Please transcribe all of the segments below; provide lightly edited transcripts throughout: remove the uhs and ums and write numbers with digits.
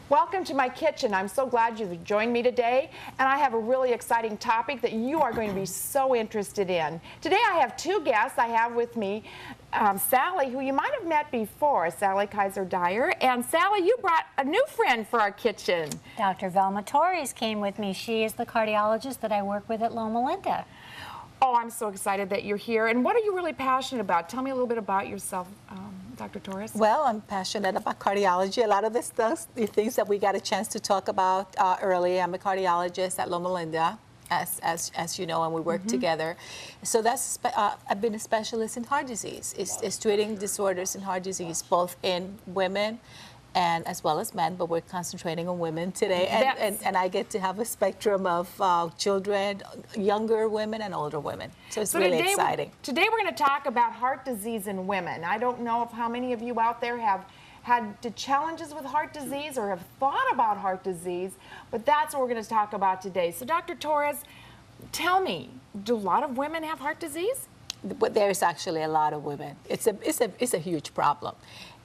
Welcome to my kitchen. I'm so glad you've joined me today, and I have a really exciting topic that you are going to be so interested in. Today I have two guests. I have with me Sally, who you might have met before, Sally Kaiser-Dyer, and Sally, you brought a new friend for our kitchen. Dr. Velma Torres came with me. She is the cardiologist that I work with at Loma Linda. Oh, I'm so excited that you're here. And what are you really passionate about? Tell me a little bit about yourself, Dr. Torres. Well, I'm passionate about cardiology. A lot of the things that we got a chance to talk about earlier. I'm a cardiologist at Loma Linda, as you know, and we work together. So that's I've been a specialist in heart disease. It's treating disorders in heart disease, both in women and as well as men, but we're concentrating on women today. And I get to have a spectrum of children, younger women and older women. So it's really exciting. Today we're going to talk about heart disease in women. I don't know if how many of you out there have had challenges with heart disease or have thought about heart disease, but that's what we're going to talk about today. So Dr. Torres, tell me, do a lot of women have heart disease? But there's actually a lot of women. It's a huge problem.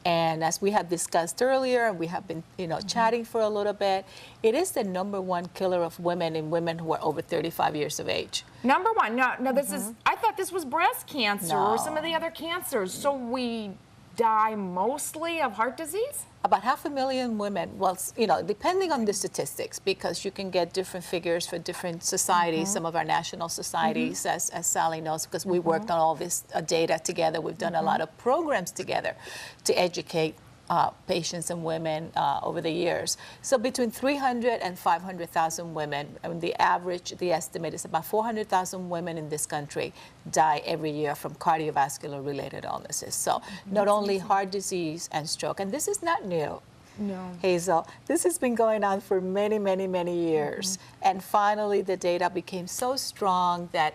And as we have discussed earlier, and we have been, chatting for a little bit, it is the #1 killer of women in women who are over 35 years of age. Number one. No, this is, I thought this was breast cancer or some of the other cancers. So we die mostly of heart disease? About 500,000 women, well, depending on the statistics, because you can get different figures for different societies, some of our national societies, as Sally knows, because we worked on all this data together. We've done a lot of programs together to educate patients and women over the years. So between 300 and 500,000 women, I mean, the estimate is about 400,000 women in this country die every year from cardiovascular related illnesses. So not only heart disease and stroke, and this is not new. No. Hazel, this has been going on for many, many, many years. And finally, the data became so strong that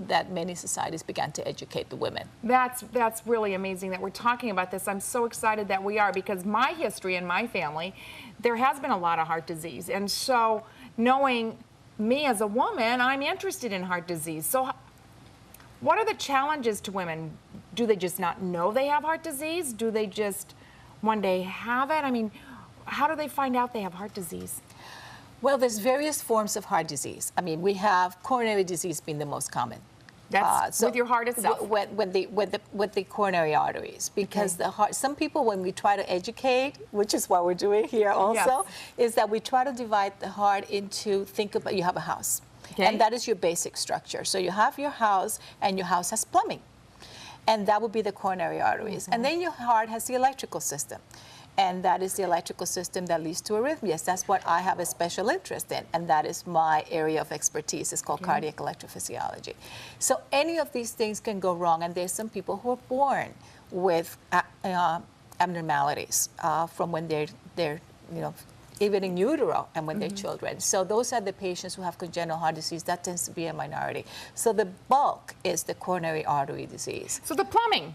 that many societies began to educate the women. That's really amazing that we're talking about this. I'm so excited that we are, because my history and my family, there has been a lot of heart disease. And so knowing me as a woman, I'm interested in heart disease. So what are the challenges to women? Do they just not know they have heart disease? Do they just one day have it? I mean, how do they find out they have heart disease? Well, there's various forms of heart disease. I mean, we have coronary disease being the most common. That's with your heart itself? With the coronary arteries. Because the heart, some people, when we try to educate, which is what we're doing here also, is that we try to divide the heart into, think about, you have a house. And that is your basic structure. So you have your house, and your house has plumbing. And that would be the coronary arteries. And then your heart has the electrical system. And that is the electrical system that leads to arrhythmias. That's what I have a special interest in, and that is my area of expertise. It's called cardiac electrophysiology. So any of these things can go wrong, and there's some people who are born with abnormalities from when they're even in utero and when they're children. So those are the patients who have congenital heart disease. That tends to be a minority. So the bulk is the coronary artery disease. So the plumbing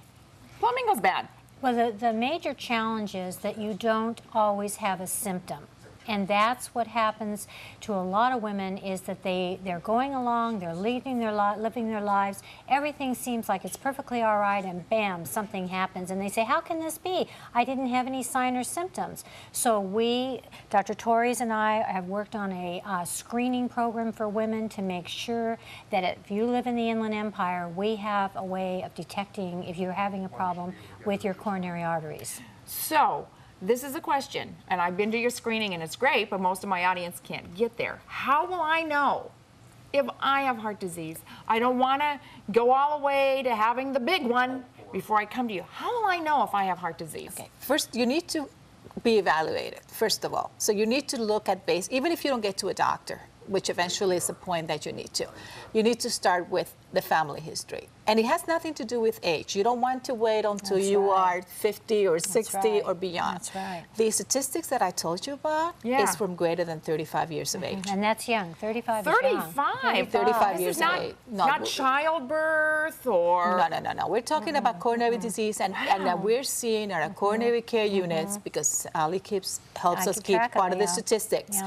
goes bad. Well, the major challenge is that you don't always have a symptom. And that's what happens to a lot of women, is that they're going along, they're living their lives, everything seems like it's perfectly all right, and bam, something happens. And they say, how can this be? I didn't have any sign or symptoms. So we, Dr. Torres and I, have worked on a screening program for women to make sure that if you live in the Inland Empire, we have a way of detecting if you're having a problem with your coronary arteries. So, this is a question, and I've been to your screening, and it's great, but most of my audience can't get there. How will I know if I have heart disease? I don't want to go all the way to having the big one before I come to you. How will I know if I have heart disease? Okay, first you need to be evaluated, first of all. So you need to look at even if you don't get to a doctor, which eventually is the point that you need to start with the family history. And it has nothing to do with age. You don't want to wait until you are 50 or 60 or beyond. That's right. The statistics that I told you about is from greater than 35 years of age. And that's young. 35 is young. 35 years of age. Not childbirth or... No. We're talking about coronary disease, and we're seeing our coronary care units, because Sally helps us keep part of the statistics,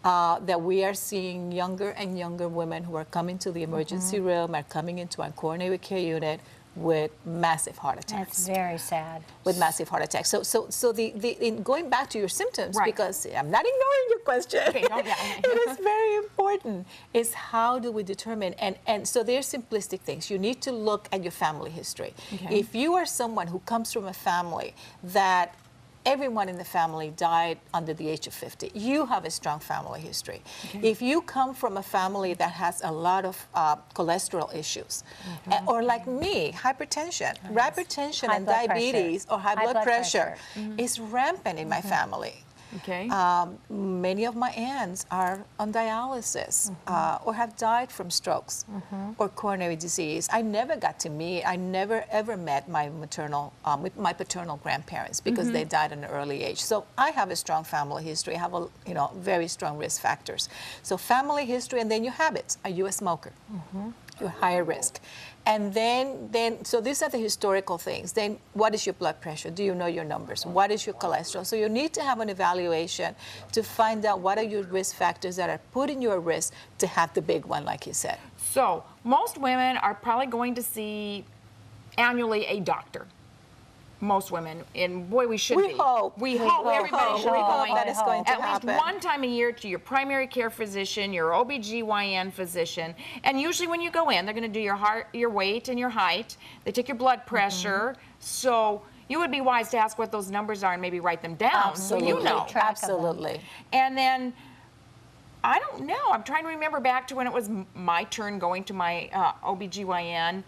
that we are seeing younger and younger women who are coming to the emergency room, are coming into our coronary care unit with massive heart attacks. That's very sad. With massive heart attacks. So in going back to your symptoms, Right. because I'm not ignoring your question. Okay, It is very important. Is how do we determine, and so there's simplistic things. You need to look at your family history. Okay. If you are someone who comes from a family that everyone in the family died under the age of 50, you have a strong family history. Okay. If you come from a family that has a lot of cholesterol issues, or like me, hypertension, hypertension High and blood diabetes or high blood pressure is rampant in my family. Okay. Many of my aunts are on dialysis or have died from strokes or coronary disease. I never got to meet, I never ever met my my paternal grandparents because they died at an early age. So I have a strong family history. I have very strong risk factors. So family history, and then your habits. Are you a smoker? You're higher risk. And then, so these are the historical things. Then what is your blood pressure? Do you know your numbers? What is your cholesterol? So you need to have an evaluation to find out what are your risk factors that are putting you at risk to have the big one, like you said. So most women are probably going to see annually a doctor. Most women, and boy, we should We be. hope. We We hope hope. everybody We should be hope going that is going to at happen. least one time a year to your primary care physician, your OBGYN physician, and usually when you go in, they're going to do your heart, your weight, and your height. They take your blood pressure. So you would be wise to ask what those numbers are and maybe write them down so you know. Track of them. Absolutely. And then, I don't know, I'm trying to remember back to when it was my turn going to my OBGYN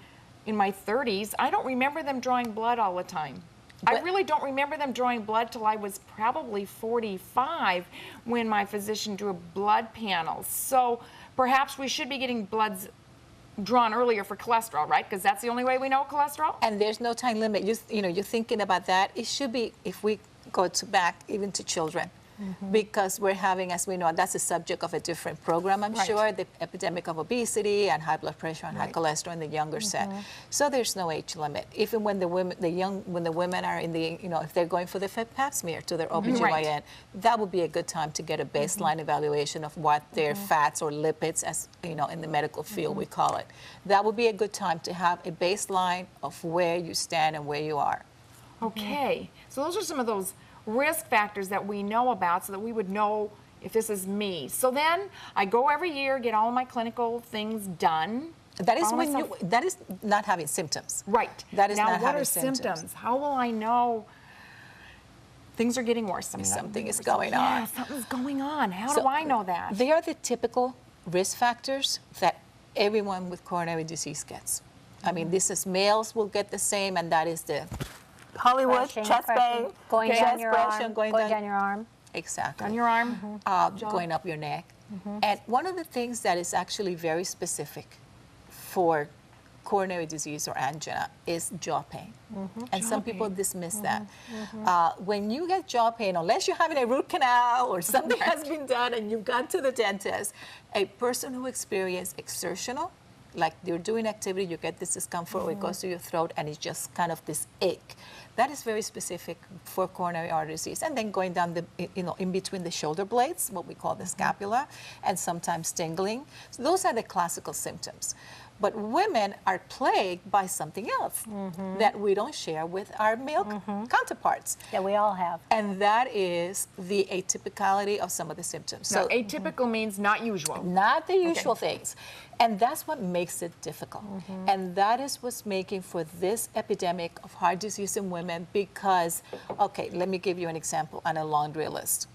in my 30s. I don't remember them drawing blood all the time. I But- really don't remember them drawing blood till I was probably 45 when my physician drew blood panels. So perhaps we should be getting bloods drawn earlier for cholesterol, right? Because that's the only way we know cholesterol. And there's no time limit. You're thinking about that. It should be, if we go to back even to children, because we're having, as we know, that's the subject of a different program, I'm Right. sure, the epidemic of obesity and high blood pressure and high cholesterol in the younger set. So there's no age limit. Even when the women, when the women are in the, if they're going for the pap smear to their OBGYN, Right. that would be a good time to get a baseline evaluation of what their fats or lipids, as in the medical field we call it. That would be a good time to have a baseline of where you stand and where you are. Okay, so those are some of those risk factors that we know about so that we would know if this is me. So then I go every year, get all my clinical things done. That is Follow when myself. that is not having symptoms. Right. That is now, not what having are symptoms. How will I know things are getting worse? I mean, Something is yeah, going on. something's going on. How So do I know that? They are the typical risk factors that everyone with coronary disease gets. I mean, this is males will get the same, and that is the Hollywood Crushing, chest crushing, pain, going chest down your pressure, arm, going down your arm. Exactly. On your arm? Going up your neck. And one of the things that is actually very specific for coronary disease or angina is jaw pain. And some people dismiss that. When you get jaw pain, unless you're having a root canal or something has been done and you've gone to the dentist, a person who experiences exertional, like you're doing activity, you get this discomfort, or it goes to your throat, and it's just kind of this ache. That is very specific for coronary artery disease. And then going down the, in between the shoulder blades, what we call the scapula, and sometimes tingling. So those are the classical symptoms. But women are plagued by something else that we don't share with our male counterparts. That we all have. And that is the atypicality of some of the symptoms. So So atypical means not usual. not the usual things. And that's what makes it difficult. And that is what's making for this epidemic of heart disease in women because, okay, let me give you an example on a laundry list.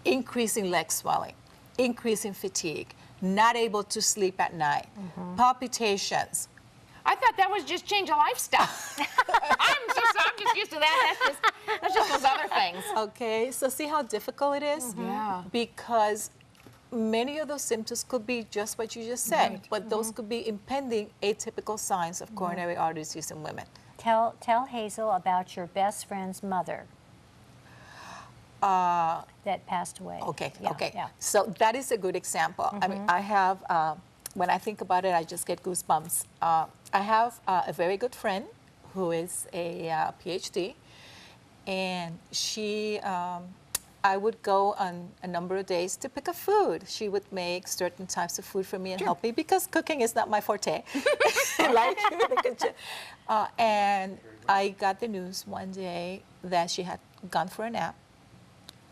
Increasing leg swelling, increasing fatigue, not able to sleep at night, palpitations. I thought that was just change of lifestyle. I'm just used to that. That's just those other things. Okay, so see how difficult it is? Yeah. Because many of those symptoms could be just what you just said, Right. but those could be impending atypical signs of coronary artery disease in women. Tell Hazel about your best friend's mother that passed away. Okay, Yeah, okay. yeah. So that is a good example. I mean, I have, when I think about it, I just get goosebumps. I have a very good friend who is a PhD, and she I would go on a number of days to pick up food. She would make certain types of food for me and help me because cooking is not my forte. Like the kitchen. And I got the news one day that she had gone for a nap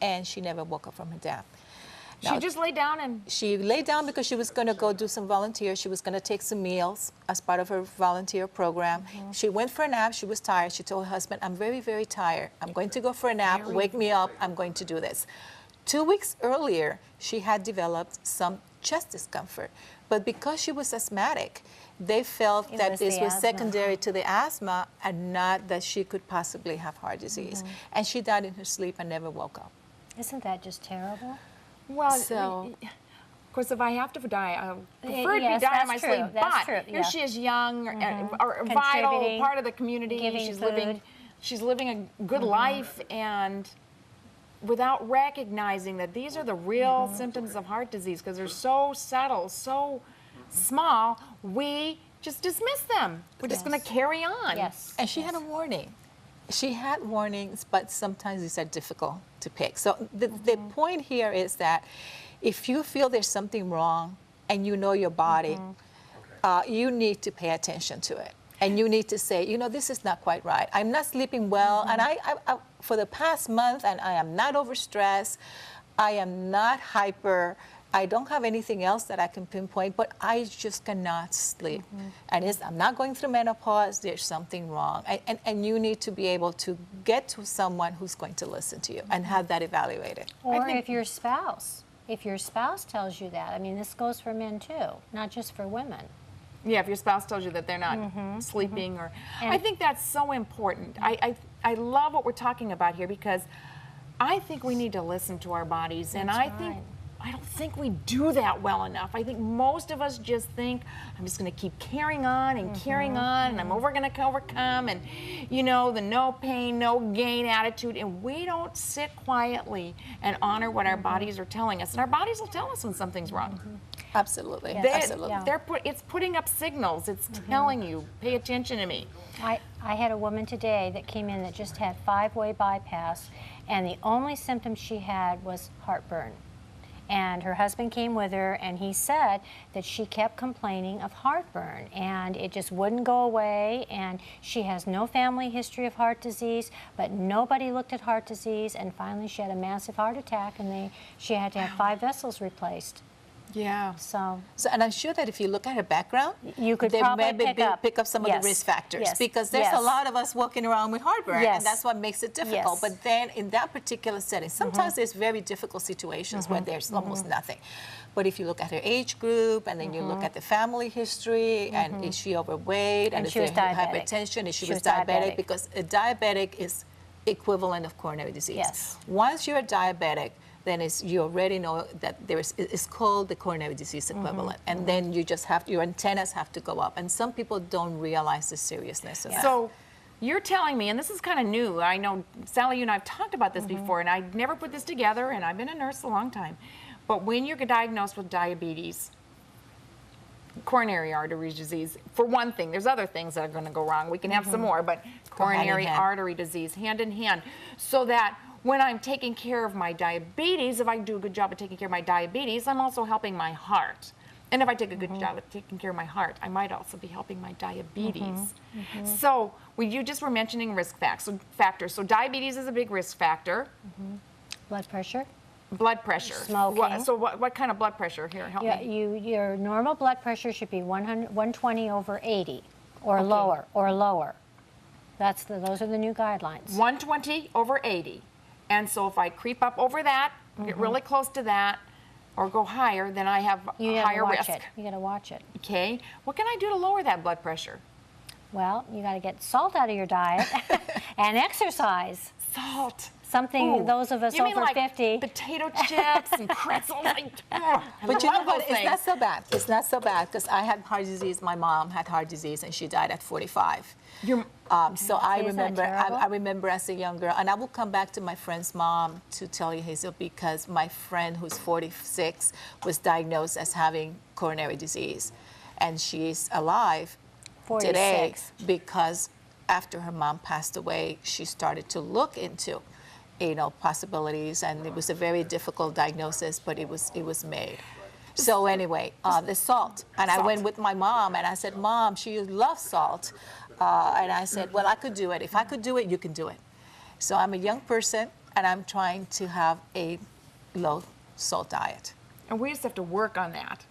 and she never woke up from her nap. She just laid down and... She laid down because she was going to go do some volunteer. She was going to take some meals as part of her volunteer program. She went for a nap. She was tired. She told her husband, I'm very, very tired. I'm going to go for a nap. Wake me up. I'm going to do this. 2 weeks earlier, she had developed some chest discomfort. But because she was asthmatic, they felt that this was secondary to the asthma and not that she could possibly have heart disease. And she died in her sleep and never woke up. Isn't that just terrible? Well, So, of course, if I have to die, I prefer to yes, be dying in that's my true, sleep. that's But true, here yeah. she is, young, or vital, Contributing, part of the community. giving She's living a good life, and without recognizing that these are the real symptoms of heart disease, because they're so subtle, so small, we just dismiss them. We're just going to carry on. Yes. and she had a warning. She had warnings, but sometimes these are difficult to pick. So the point here is that if you feel there's something wrong and you know your body, you need to pay attention to it. And you need to say, you know, this is not quite right. I'm not sleeping well, and I for the past month, and I am not overstressed. I am not hyper. I don't have anything else that I can pinpoint, but I just cannot sleep. And I'm not going through menopause. There's something wrong. And you need to be able to get to someone who's going to listen to you and have that evaluated. Or if your spouse tells you that. I mean, this goes for men too, not just for women. Yeah, if your spouse tells you that they're not sleeping, or I think that's so important. I love what we're talking about here, because I think we need to listen to our bodies, and I don't think we do that well enough. I think most of us just think, I'm just going to keep carrying on and carrying on, and I'm going to overcome, and you know, the no pain, no gain attitude, and we don't sit quietly and honor what our bodies are telling us, and our bodies will tell us when something's wrong. Absolutely. Absolutely. It's putting up signals. It's telling you, pay attention to me. I had a woman today that came in that just had 5-way bypass, and the only symptom she had was heartburn. And her husband came with her, and he said that she kept complaining of heartburn, and it just wouldn't go away, and she has no family history of heart disease, but nobody looked at heart disease, and finally she had a massive heart attack, and she had to have 5 vessels replaced. Yeah. So, and I'm sure that if you look at her background, you could they probably maybe pick up some of the risk factors, because there's a lot of us walking around with heartburn, and that's what makes it difficult. But then in that particular setting, sometimes there's very difficult situations where there's almost nothing. But if you look at her age group, and then you look at the family history, and is she overweight, and is there hypertension, and she was diabetic, because a diabetic is equivalent of coronary disease. Yes. Once you're diabetic, then you already know that it's called the coronary disease equivalent. And then you just your antennas have to go up. And some people don't realize the seriousness of that. So you're telling me, and this is kind of new, I know, Sally, you and I have talked about this before, and I never put this together, and I've been a nurse a long time. But when you're diagnosed with diabetes, coronary artery disease, for one thing, there's other things that are going to go wrong. We can have some more, but coronary artery disease, hand in hand. So that when I'm taking care of my diabetes, if I do a good job of taking care of my diabetes, I'm also helping my heart. And if I take a good job of taking care of my heart, I might also be helping my diabetes. So you just were mentioning risk factors. So diabetes is a big risk factor. blood pressure. Blood pressure. Smoking. What kind of blood pressure here? Help me. Your normal blood pressure should be 120 over 80 or lower. Those are the new guidelines. 120 over 80. And so if I creep up over that, get really close to that, or go higher, then I have higher risk. You got to watch it. Okay. What can I do to lower that blood pressure? Well, you got to get salt out of your diet and exercise. Salt. Something those of us you over mean like 50. Potato chips and pretzels. But you know what? It's not so bad. It's not so bad, because I had heart disease. My mom had heart disease, and she died at 45. So I remember as a young girl, and I will come back to my friend's mom to tell you, Hazel, because my friend who's 46 was diagnosed as having coronary disease, and she's alive 46. today because after her mom passed away, she started to look into possibilities, and it was a very difficult diagnosis, but it was made. So anyway, the salt, and I went with my mom, and I said, Mom, she loves salt, and I said, well, I could do it. If I could do it, you can do it. So I'm a young person, and I'm trying to have a low salt diet. And we just have to work on that.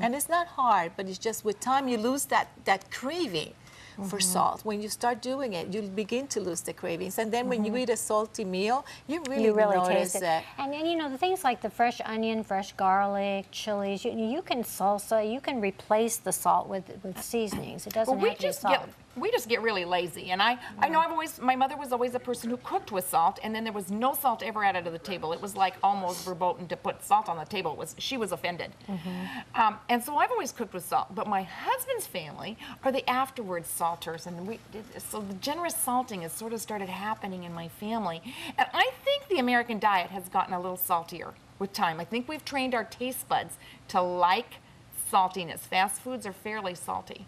And it's not hard, but it's just with time you lose that craving for salt. When you start doing it, you begin to lose the cravings. And then when you eat a salty meal, you really notice taste it. it. And you know, the things like the fresh onion, fresh garlic, chilies, you can salsa, you can replace the salt with seasonings. It doesn't have to be salt. We just get really lazy, and I know my mother was always a person who cooked with salt, and then there was no salt ever added to the table. It was like almost verboten to put salt on the table. She was offended. And so I've always cooked with salt, but my husband's family are the afterwards salters, and so the generous salting has sort of started happening in my family. And I think the American diet has gotten a little saltier with time. I think we've trained our taste buds to like saltiness. Fast foods are fairly salty.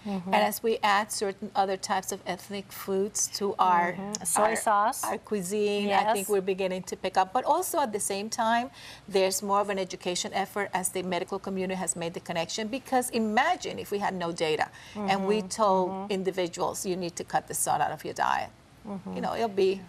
And as we add certain other types of ethnic foods to our soy sauce, our cuisine, I think we're beginning to pick up. But also at the same time, there's more of an education effort as the medical community has made the connection. Because imagine if we had no data and we told individuals, you need to cut the salt out of your diet. You know, it'll be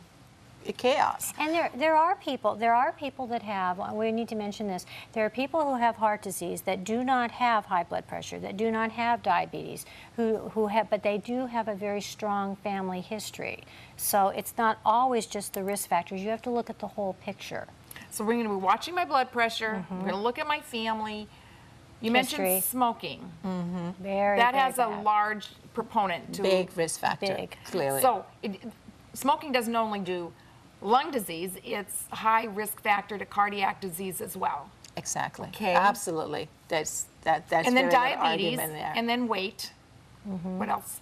chaos. And there are people that have, we need to mention this, there are people who have heart disease that do not have high blood pressure, that do not have diabetes, but they do have a very strong family history. So it's not always just the risk factors. You have to look at the whole picture. So we're going to be watching my blood pressure. We're going to look at my family. You mentioned smoking. That has a large proponent to big risk factor. Clearly. So smoking doesn't only do lung disease, it's high risk factor to cardiac disease as well. Exactly. Okay. Absolutely. That's and then diabetes, there. and then weight. What else?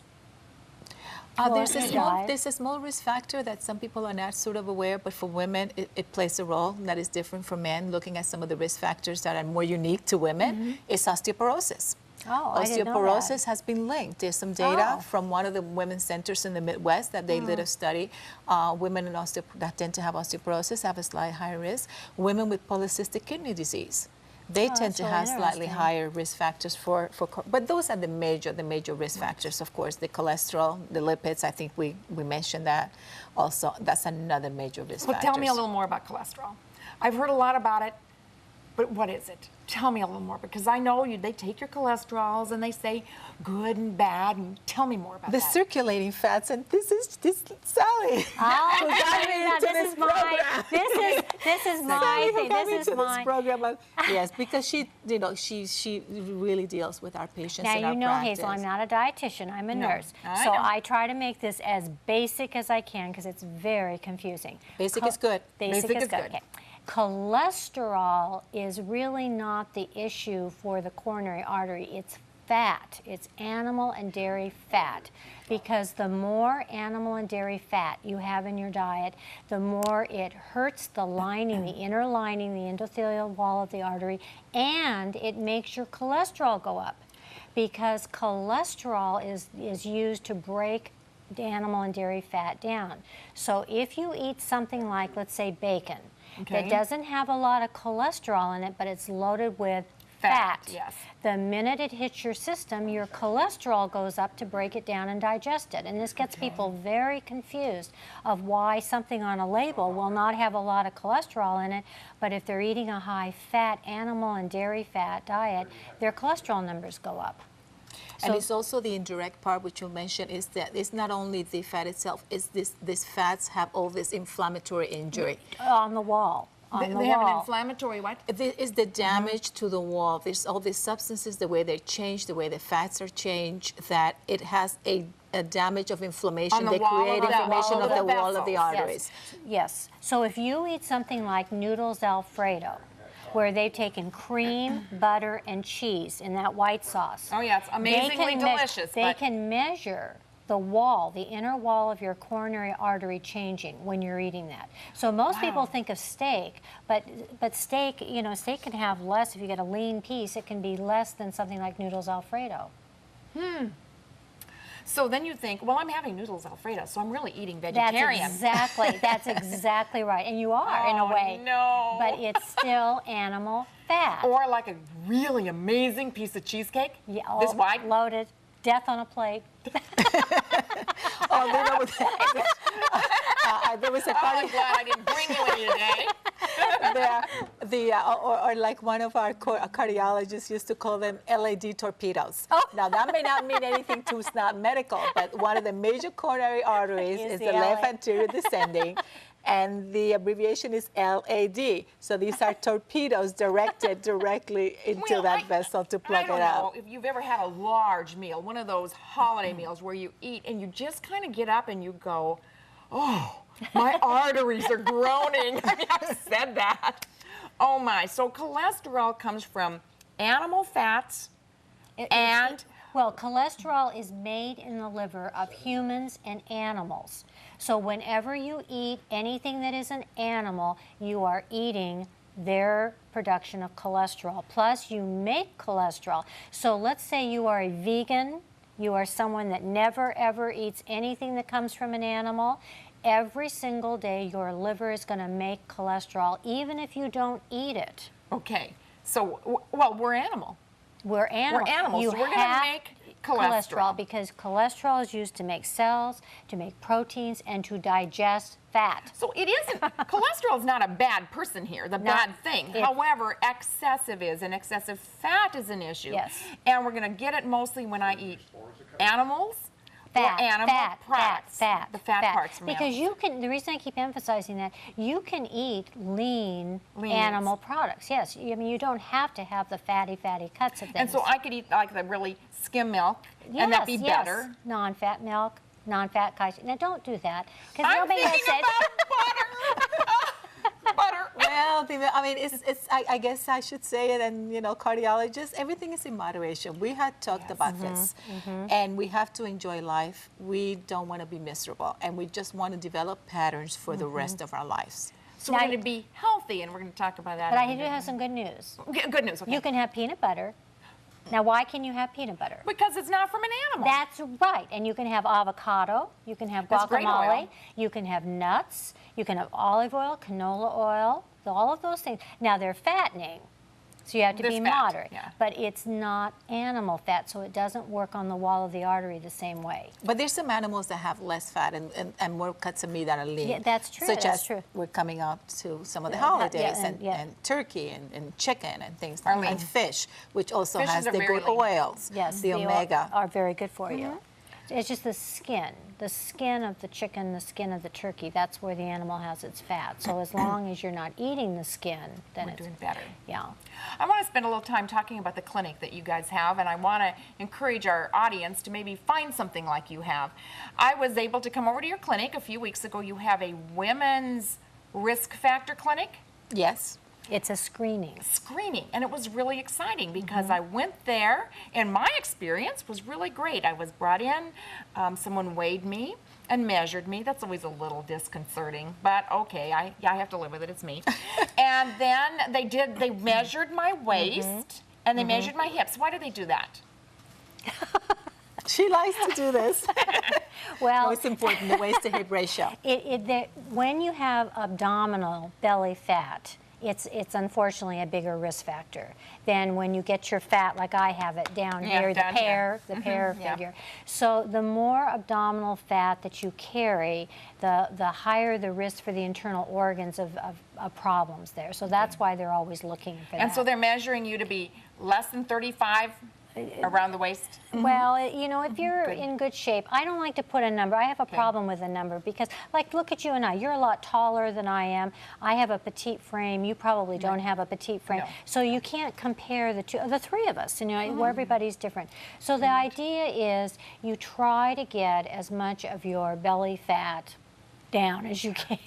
There's a small risk factor that some people are not sort of aware, but for women, it plays a role that is different from men. Looking at some of the risk factors that are more unique to women is osteoporosis. I didn't know Osteoporosis that. has been linked. There's some data from one of the women's centers in the Midwest that they did a study. Women that tend to have osteoporosis have a slightly higher risk. Women with polycystic kidney disease, they tend to have slightly higher risk factors but those are the major risk factors, of course. The cholesterol, the lipids, I think we mentioned that also. That's another major risk factor. Tell me a little more about cholesterol. I've heard a lot about it, but what is it? Tell me a little more, because I know they take your cholesterols and they say good and bad, and tell me more about the that. circulating fats, and this Sally. This is my thing. This is my program. Yes, because she really deals with our patients. Now, in our you know, practice. Hazel, I'm not a dietitian. I'm a nurse. I So know. I try to make this as basic as I can because it's very confusing. Basic is good. Basic is good. Okay. Cholesterol is really not the issue for the coronary artery. It's fat. It's animal and dairy fat. Because the more animal and dairy fat you have in your diet, the more it hurts the lining, the inner lining, the endothelial wall of the artery, and it makes your cholesterol go up. Because cholesterol is used to break animal and dairy fat down. So if you eat something like, let's say, bacon, that doesn't have a lot of cholesterol in it, but it's loaded with fat. Yes. The minute it hits your system, your cholesterol goes up to break it down and digest it. And this gets people very confused of why something on a label will not have a lot of cholesterol in it, but if they're eating a high-fat animal and dairy fat diet, their cholesterol numbers go up. And it's also the indirect part, which you mentioned, is that it's not only the fat itself, it's these fats have all this inflammatory injury. On the wall. They have an inflammatory what? It's the damage to the wall. There's all these substances, the way they change, the way the fats are changed, that it has a damage of inflammation. They create inflammation of the wall of the arteries. Yes. So if you eat something like noodles Alfredo, where they've taken cream, butter, and cheese in that white sauce. Oh yeah, it's amazingly delicious. They can measure the wall, the inner wall of your coronary artery changing when you're eating that. So most people think of steak, but steak, steak can have less. If you get a lean piece, it can be less than something like noodles Alfredo. So then you think, well, I'm having noodles Alfredo, so I'm really eating vegetarian. That's exactly right. And you are, in a way. No. But it's still animal fat. Or like a really amazing piece of cheesecake. Yeah, This wide. loaded, death on a plate. Oh, there was a I'm glad I didn't bring you any today. or like one of our cardiologists used to call them LAD torpedoes. Oh. Now that may not mean anything to us, not medical, but one of the major coronary arteries is the left LA. anterior descending, and the abbreviation is LAD. So these are torpedoes directed directly into that vessel to plug I don't it out. know if you've ever had a large meal, one of those holiday meals where you eat and you just kind of get up and you go, oh, my arteries are groaning. I mean, I've said that. Oh my, so cholesterol comes from animal fats and... Well, cholesterol is made in the liver of humans and animals. So whenever you eat anything that is an animal, you are eating their production of cholesterol. Plus, you make cholesterol. So let's say you are a vegan, you are someone that never ever eats anything that comes from an animal. Every single day, your liver is going to make cholesterol, even if you don't eat it. Okay, so, well, we're animal. We're animals. We're animals, You so we're going to have make cholesterol. because cholesterol is used to make cells, to make proteins, and to digest fat. So it isn't, cholesterol is not a bad person here, the bad thing. However, excessive is, and excessive fat is an issue. Yes. And we're going to get it mostly when I eat animals or animal products. The fat parts from Because animals. you can, the reason I keep emphasizing that, you can eat lean Lean animal products. Yes, I mean, you don't have to have the fatty cuts of things. And so I could eat like the really skim milk, and that'd be better. Non-fat milk, non-fat casein. Now don't do that, because I'm nobody thinking has said. about butter. Well, I mean, I guess I should say it, and cardiologists, everything is in moderation. We had talked about this, and we have to enjoy life. We don't want to be miserable, and we just want to develop patterns for the rest of our lives. So we're going to be healthy, and we're going to talk about that. But I do have some good news. Good news, okay. You can have peanut butter. Now, why can you have peanut butter? Because it's not from an animal. That's right. And you can have avocado, you can have That's great guacamole, oil. you can have nuts, you can have olive oil, canola oil, all of those things. Now, they're fattening, so you have to There's be fat, moderate. yeah. But it's not animal fat, so it doesn't work on the wall of the artery the same way. But there's some animals that have less fat and more cuts of meat that are lean. Yeah, that's true, Such that's as true. we're coming up to some of the Yeah, holidays, yeah. and turkey and chicken and things Are like that. lean. And fish, which also Fishes has are the very good lean. oils, Yes, the omega. are very good for you. It's just the skin of the chicken, the skin of the turkey. That's where the animal has its fat. So as long as you're not eating the skin, then We're it's doing better. Yeah. I want to spend a little time talking about the clinic that you guys have, and I want to encourage our audience to maybe find something like you have. I was able to come over to your clinic a few weeks ago. You have a women's risk factor clinic. Yes. It's a screening. And it was really exciting because I went there, and my experience was really great. I was brought in, someone weighed me and measured me. That's always a little disconcerting, but okay, I have to live with it. It's me. And then they measured my waist and they measured my hips. Why do they do that? She likes to do this. Well, Most important, the waist to hip ratio. when you have abdominal belly fat, it's unfortunately a bigger risk factor than when you get your fat like I have it down here, the down pear, here. the pear Yeah. figure. So the more abdominal fat that you carry, the higher the risk for the internal organs of problems there. So that's why they're always looking for that. And so they're measuring you to be less than 35 around the waist? Well, if you're in good shape, I don't like to put a number. I have a problem with a number because, like, look at you and I. You're a lot taller than I am. I have a petite frame. You probably don't have a petite frame. No. So you can't compare the three of us, where everybody's different. So the idea is you try to get as much of your belly fat down as you can.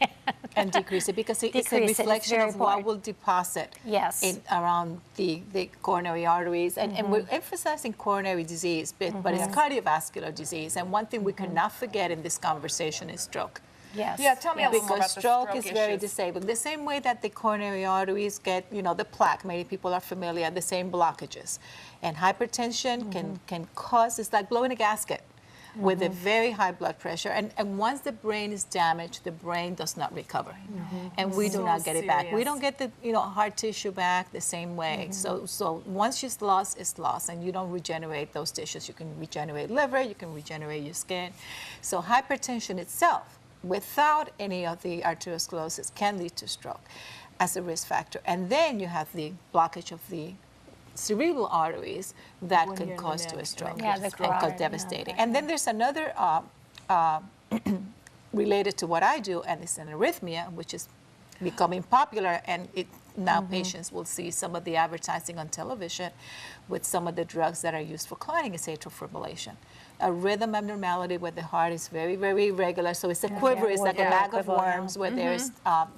And decrease it because it's a Decrease it. It's reflection very of what important. will deposit Yes. around the coronary arteries. And we're emphasizing coronary disease, but it's cardiovascular disease. And one thing we cannot forget in this conversation is stroke. Yes. Yeah, tell me a little more Because about the stroke stroke is very issues. disabling. The same way that the coronary arteries get, the plaque, many people are familiar, the same blockages. And hypertension can cause, it's like blowing a gasket. with a very high blood pressure. And once the brain is damaged, the brain does not recover. And we do not get it back. We don't get the hard tissue back the same way. So once it's lost, and you don't regenerate those tissues. You can regenerate liver, you can regenerate your skin. So hypertension itself, without any of the arteriosclerosis, can lead to stroke as a risk factor. And then you have the blockage of the cerebral arteries that can cause to a stroke, and cause devastating. And then there's another related to what I do, and it's an arrhythmia, which is becoming popular, and now patients will see some of the advertising on television with some of the drugs that are used for clotting is atrial fibrillation. A rhythm abnormality where the heart is very, very irregular. So it's a quiver, it's like a bag of worms where there's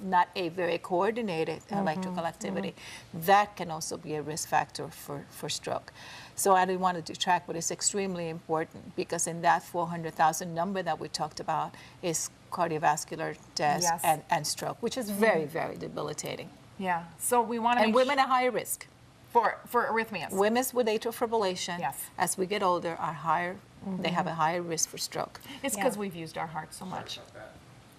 not a very coordinated electrical activity. That can also be a risk factor for stroke. So I didn't want to detract, but it's extremely important because in that 400,000 number that we talked about is cardiovascular death and stroke, which is very, very debilitating. Yeah, so we want to And women at higher risk. For arrhythmias. Women with atrial fibrillation, as we get older, are higher. They have a higher risk for stroke. It's because we've used our heart so much.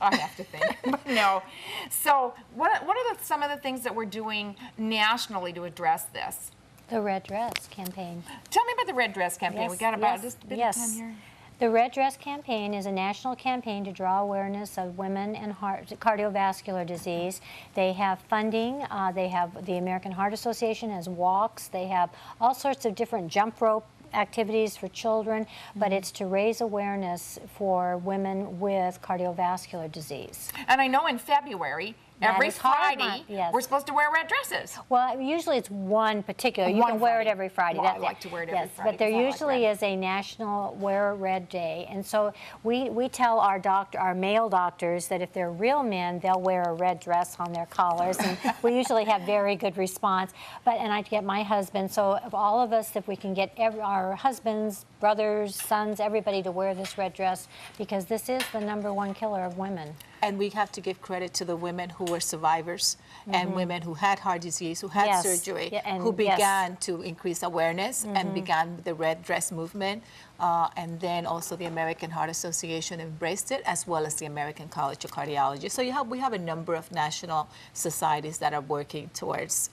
I have to think. But no. So what are some of the things that we're doing nationally to address this? The Red Dress campaign. Tell me about the Red Dress campaign. We got about just a bit of time here. The Red Dress campaign is a national campaign to draw awareness of women and cardiovascular disease. They have funding. They have the American Heart Association has walks. They have all sorts of different jump rope activities for children, but it's to raise awareness for women with cardiovascular disease. And I know in February, every Friday, we're supposed to wear red dresses. Well, usually it's one particular. You can wear it every Friday. Well, I like to wear it every Friday. But there usually is a national Wear Red Day. And so we tell our male doctors that if they're real men, they'll wear a red dress on their collars. And we usually have very good response. And I get my husband. So of all of us, if we can get our husbands, brothers, sons, everybody to wear this red dress, because this is the #1 killer of women. And we have to give credit to the women who were survivors and women who had heart disease, who had surgery, who began to increase awareness and began the red dress movement. And then also the American Heart Association embraced it, as well as the American College of Cardiology. So we have a number of national societies that are working towards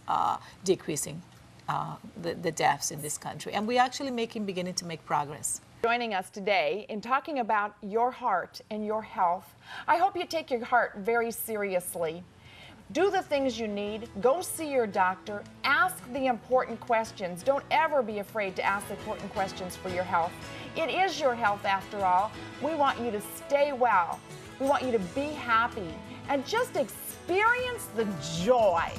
decreasing the deaths in this country. And we're actually beginning to make progress. Joining us today in talking about your heart and your health. I hope you take your heart very seriously. Do the things you need. Go see your doctor. Ask the important questions. Don't ever be afraid to ask the important questions for your health. It is your health after all. We want you to stay well. We want you to be happy and just experience the joy.